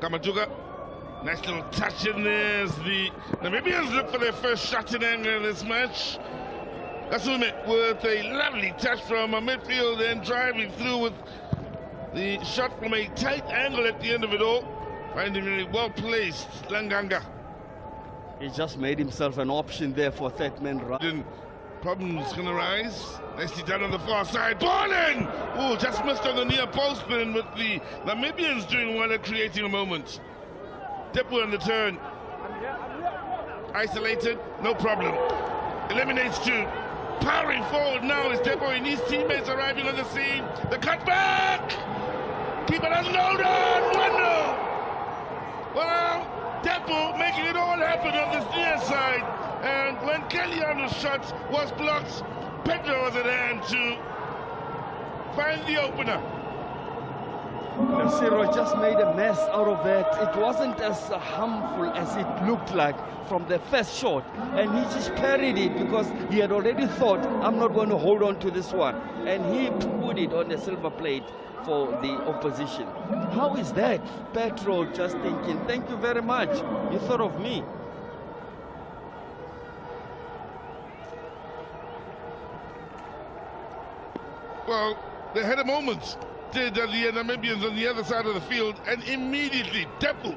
Kamajuga. Nice little touch in there as the Namibians look for their first shot in anger in this match. Kasume with a lovely touch from a midfield and driving through with the shot from a tight angle at the end of it all. Finding really well placed, Langanga. He just made himself an option there for third man run. Problems gonna rise. Nicely done on the far side. Ball in! Oh, just missed on the near post then with the Namibians doing well at creating a moment. Depu on the turn. Isolated, no problem. Eliminates two. Powering forward now is Depu and his teammates arriving on the scene. The cutback! Keep it unloaded! 1-0! Well, Depu making it all happen on this near side. And when Kaliano's shot was blocked, Pedro was at hand to find the opener. Ciro just made a mess out of it. It wasn't as harmful as it looked like from the first shot. And he just parried it because he had already thought, I'm not going to hold on to this one. And he put it on the silver plate for the opposition. How is that? Pedro just thinking, thank you very much. You thought of me. Well, they had a moment, did the Namibians on the other side of the field, and immediately Depu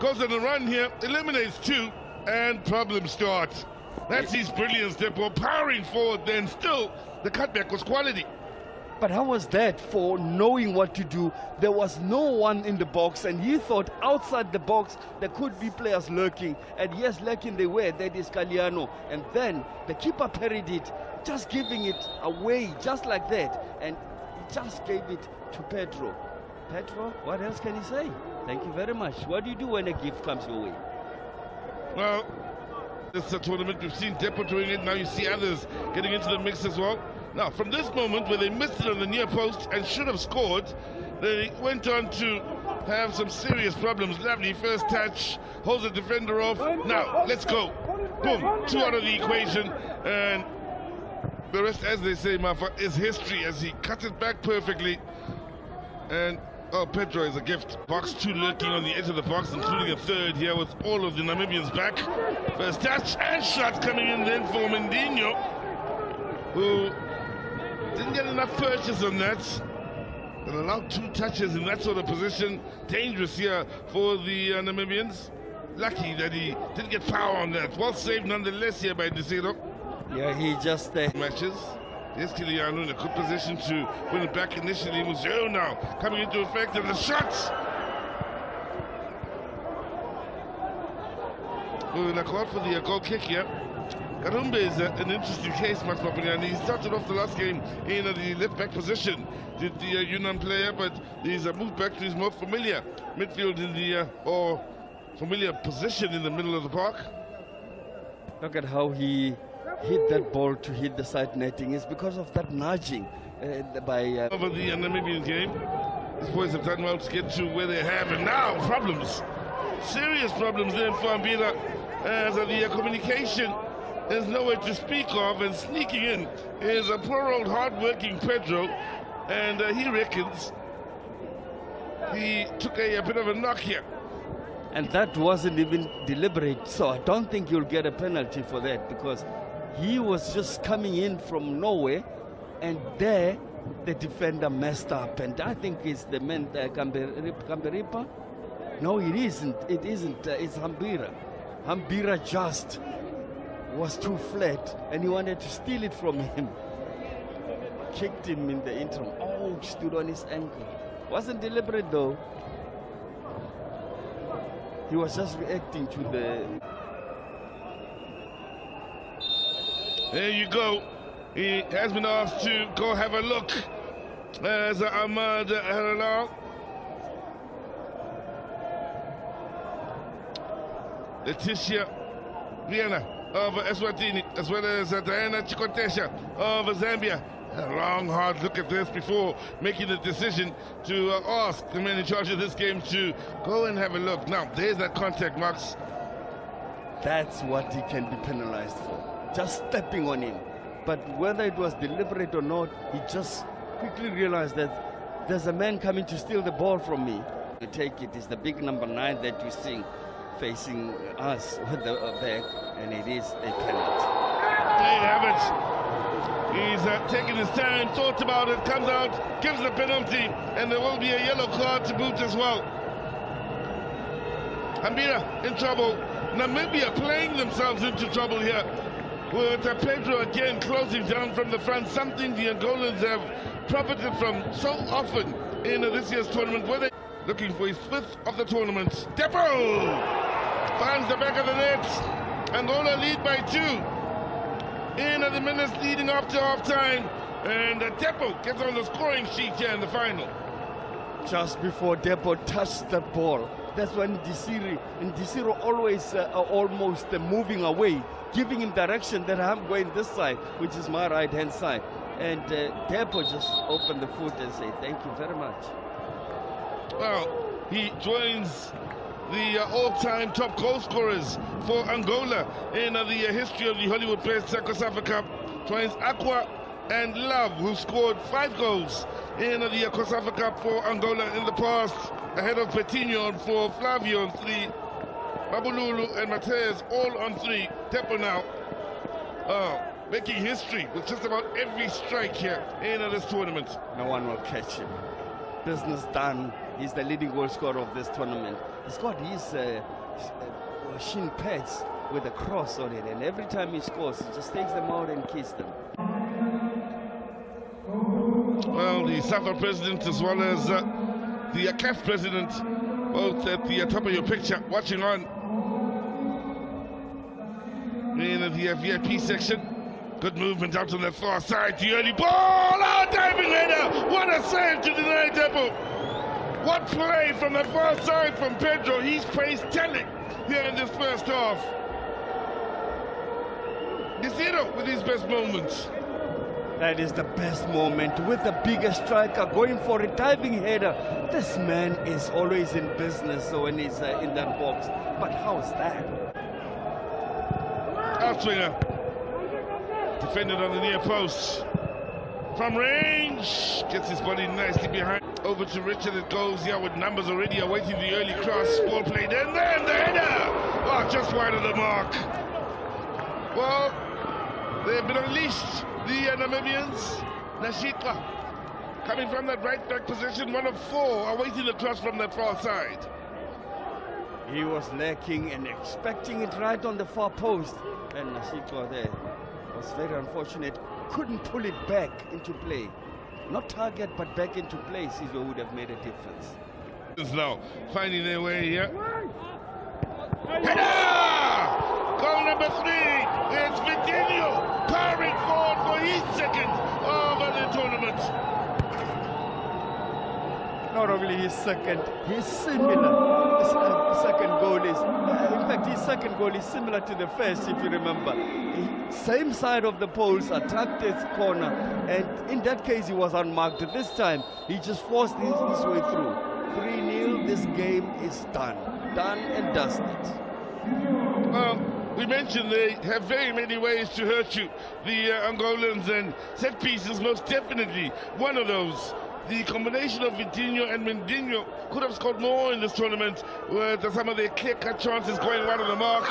goes on a run here, eliminates two, and problems start. That's his brilliance, Depu, powering forward, then still the cutback was quality. But how was that for knowing what to do? There was no one in the box, and he thought outside the box there could be players lurking. And yes, lurking they were, that is Kaliano. And then the keeper parried it, just giving it away, just like that. And he just gave it to Pedro. Pedro, what else can he say? Thank you very much. What do you do when a gift comes your way? Well, this is a tournament, we've seen Depu doing it, now you see others getting into the mix as well. Now, from this moment where they missed it on the near post and should have scored, they went on to have some serious problems. Lovely first touch, holds the defender off. Now, let's go. Boom, two out of the equation, and the rest, as they say, Mafa, is history as he cut it back perfectly. And, oh, Pedro is a gift. Box two lurking on the edge of the box, including a third here with all of the Namibians back. First touch and shot coming in then for Mendinho, who didn't get enough purchase on that, and allowed two touches in that sort of position. Dangerous here for the Namibians. Lucky that he didn't get power on that. Well saved nonetheless here by Desiro. Yeah, he just... matches. Here's Kiliano in a good position to win it back initially. Muzeo now coming into effect, and the shots. Well, they're called for the goal kick here. Karumbe is an interesting case, Max Papaniani. He started off the last game in the left-back position, did the Yunnan player, but he's moved back to his more familiar midfield in the, or familiar position in the middle of the park. Look at how he hit that ball to hit the side netting. It's because of that nudging by... Over the Namibian game. These boys have done well to get to where they have, and now problems. Serious problems there for Ambira, as the communication there's nowhere to speak of, and sneaking in is a poor old hard-working Pedro, and he reckons he took a bit of a knock here. And that wasn't even deliberate, so I don't think you'll get a penalty for that, because he was just coming in from nowhere, and there the defender messed up, and I think it's the man, Kamberipa. No, it isn't. It isn't. It's Hambira. Hambira just was too flat, and he wanted to steal it from him. Kicked him in the interim. Oh, stood on his ankle. Wasn't deliberate though. He was just reacting to the... There you go. He has been asked to go have a look as Ahmad Halal. Leticia Viana of Eswatini, as well as Diana Chikotesha of Zambia. A long, hard look at this before making the decision to ask the man in charge of this game to go and have a look. Now, there's that contact, Max. That's what he can be penalized for, just stepping on him. But whether it was deliberate or not, he just quickly realized that there's a man coming to steal the ball from me. We take it. It's the big number 9 that we see facing us with the back, and it is a penalty. There you have it. He's taken his time, thought about it, comes out, gives the penalty, and there will be a yellow card to boot as well. Ambira in trouble. Namibia playing themselves into trouble here with Pedro again closing down from the front, something the Angolans have profited from so often in this year's tournament, where they looking for his 5th of the tournament. Depo finds the back of the net. Angola lead by 2 in the minutes leading up to half-time, and Depo gets on the scoring sheet here in the final. Just before Depo touched the ball, that's when Desiro always almost moving away, giving him direction that I'm going this side, which is my right-hand side. And Depo just opened the foot and said, thank you very much. Well, he joins the all-time top goal scorers for Angola in the history of the Hollywood-based COSAFA Cup. Joins Aqua and Love, who scored 5 goals in the COSAFA Cup for Angola in the past, ahead of Petinho for Flavio on 3, Babululu and Mateus all on 3. Depo now making history with just about every strike here in this tournament. No one will catch him. Business done. He's the leading goal scorer of this tournament. He's got his shin pads with a cross on it, and every time he scores, he just takes them out and kisses them. Well, the SAFA president as well as the CAF president, both at the top of your picture, watching on in the VIP section. Good movement out on the far side. The early ball, diving header. What a save to deny Depo. What play from the far side from Pedro. He's pace telling here in this first half. Desiro with his best moments. That is the best moment, with the biggest striker going for a diving header. This man is always in business when he's in that box. But how's that? Outswinger. Defended on the near post. From range. Gets his body nicely behind. Over to Richard it goes here with numbers already awaiting the early cross. Ball played in. Then the header. Oh, just wide of the mark. Well, they've been unleashed. The Namibians. Nashika coming from that right back position, 1 of 4, awaiting the cross from that far side. He was lacking and expecting it right on the far post. And Nashika there was very unfortunate. Couldn't pull it back into play. Not target, but back into play. Sizo would have made a difference. Now finding their way here. Header! Goal number 3. It's Vitinho powering forward for his 2nd of the tournament. Not only his 2nd, his similar. His second goal is, in fact, his 2nd goal is similar to the first, if you remember. Same side of the post, attacked his corner, and in that case he was unmarked. This time he just forced his way through. 3-0. This game is done and dusted. Well, we mentioned they have very many ways to hurt you, the Angolans, and set pieces most definitely one of those. The combination of Vitinho and Mendinho could have scored more in this tournament with some of their clear-cut chances going wide of the mark.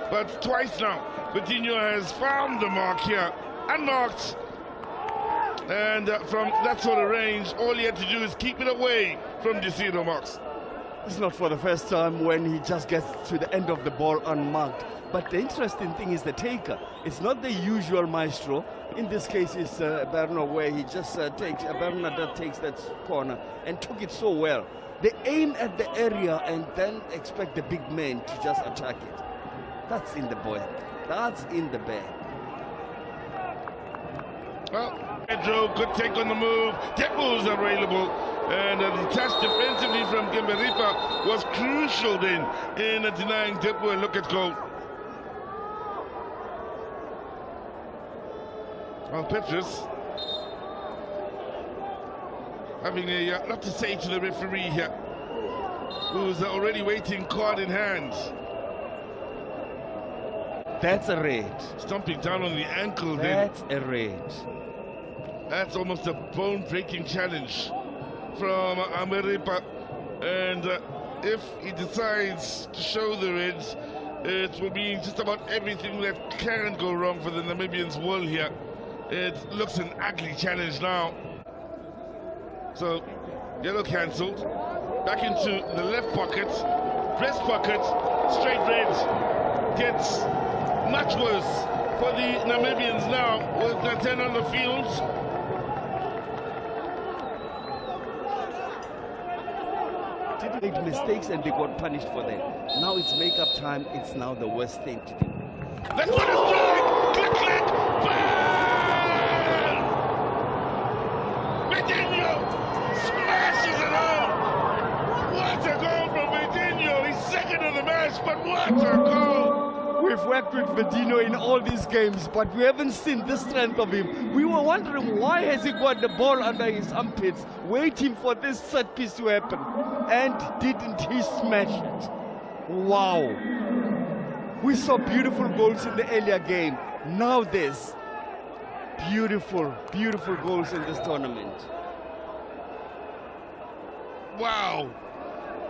But twice now, Vitinho has found the mark here, unmarked. And from that sort of range, all he had to do is keep it away from Desiro marks. It's not for the first time when he just gets to the end of the ball unmarked. But the interesting thing is the taker. It's not the usual maestro. In this case, it's Berno, where he just takes that corner and took it so well. They aim at the area and then expect the big man to just attack it. That's in the bag. That's in the bag. Well, Pedro could take on the move. Depo's available. And the touch defensively from Gimberipa was crucial then in denying Depo a look at goal. Well, Petrus having a lot to say to the referee here, who's already waiting card in hand. That's a red. Stomping down on the ankle. That's a red. That's almost a bone-breaking challenge from Ameripa. And if he decides to show the reds, it will be just about everything that can go wrong for the Namibians' world here. It looks an ugly challenge now. So, yellow cancelled. Back into the left pocket. Breast pocket. Straight red. Gets much worse for the Namibians now with the 10 on the field. Did make mistakes and they got punished for that. Now it's makeup time. It's now the worst thing to do. That's what it's doing! Click, click! Bang! Medinho smashes it home! What a goal from Medinho! He's second in the match, but what a goal! We've worked with Verdino in all these games, but we haven't seen the strength of him. We were wondering why has he got the ball under his armpits, waiting for this set piece to happen. And didn't he smash it? Wow. We saw beautiful goals in the earlier game. Now this. Beautiful, beautiful goals in this tournament. Wow.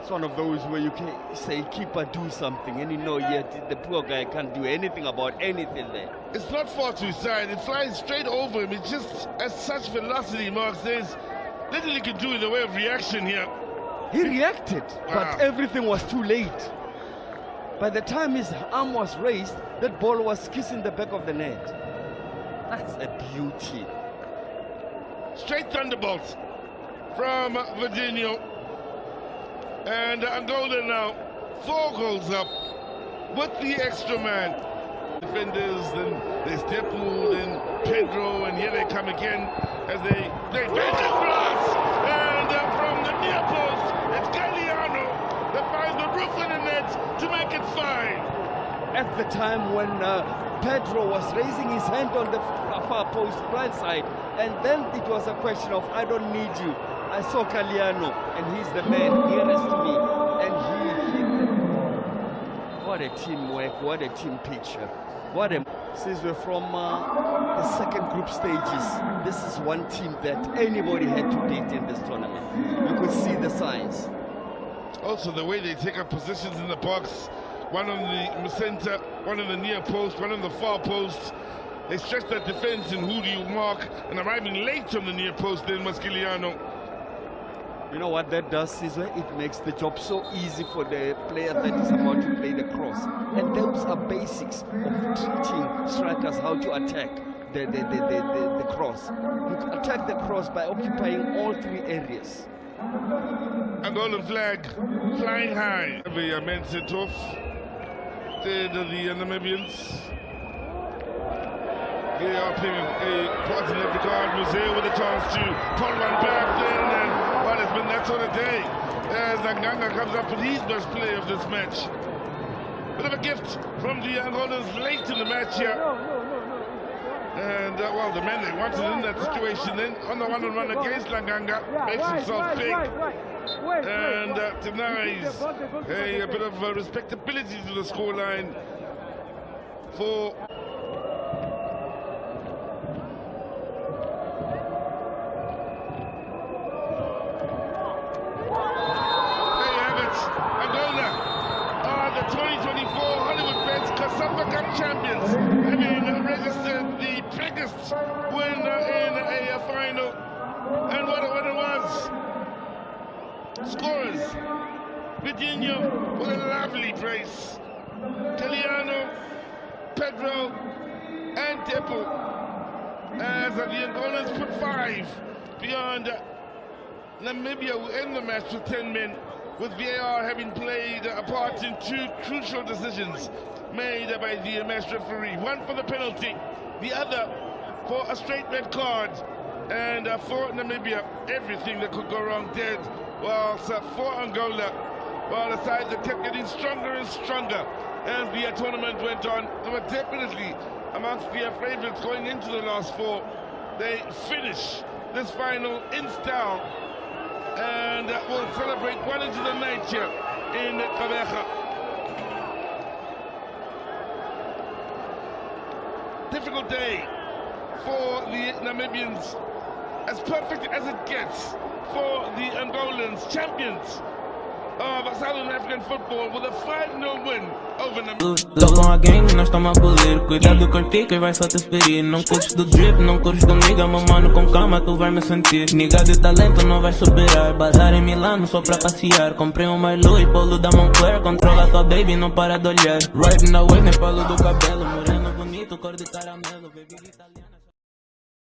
It's one of those where you can say, keeper, do something, and you know, yet the poor guy can't do anything about anything there. It's not far to his side. It flies straight over him. It just has such velocity, Mark says. Little he can do in the way of reaction here. He reacted, Wow. but everything was too late. By the time his arm was raised, that ball was kissing the back of the net. That's a beauty. Straight thunderbolt from Verdinho. And Angola now 4 goals up with the extra man. Defenders, then there's Depu, then Pedro, and here they come again as they bend across. And from the near post, it's Galliano that finds the roof of the net to make it 5. At the time when Pedro was raising his hand on the far post right side, and then it was a question of, I don't need you. I saw Galliano, and he's the man nearest to me, and he hit it. What a teamwork, what a team picture. What a... Since we're from the second group stages, this is one team that anybody had to beat in this tournament. You could see the signs. Also the way they take up positions in the box, one on the center, one on the near post, one on the far post. They stretch that defense, and who do you mark? And arriving late on the near post then was Galliano. You know what that does, Caesar? It makes the job so easy for the player that is about to play the cross. And those are basics of teaching strikers how to attack the cross. You attack the cross by occupying all 3 areas. Angolan flag flying high. The men sent off. The Namibians. They are playing a part in that regard. Museo with a chance to pull one back then, and it's been that sort of day as Nganga comes up with his best play of this match. Bit of a gift from the Angolans late in the match here. And well, the man they wanted in that situation then on the one-on-one against Langanga makes himself big and denies a bit of respectability to the scoreline for COSAFA Cup champions, having registered the biggest win in a final. And what it was. Scorers. Verdinho with a lovely brace. Galliano, Pedro, and Depu. As the Angolans put 5 beyond Namibia, who end the match with 10 men, with VAR having played a part in 2 crucial decisions made by the match referee. One for the penalty, the other for a straight red card. And for Namibia, everything that could go wrong did. Whilst for Angola, well, the side that kept getting stronger and stronger as the tournament went on. They were definitely amongst the favourites going into the last 4. They finish this final in style and will celebrate well into the night here in CAMPEÄ. Difficult day for the Namibians, as perfect as it gets for the Angolans, champions of Southern African football with a 5-0 win over Namibia. Tô com a gang, nós tamo a bolir. Cuidado com o que vai só te ferir. Não curtes do drip, não curtes do nigga. Meu mano, com calma tu vai me sentir. Nigga de talento não vai superar. Bazar em Milano só pra passear. Comprei um Marlo e polo da Moncler. Controla tua baby, não para de olhar. Riding away, nem palo do cabelo. Moreno bonito, cor de caramelo. Baby,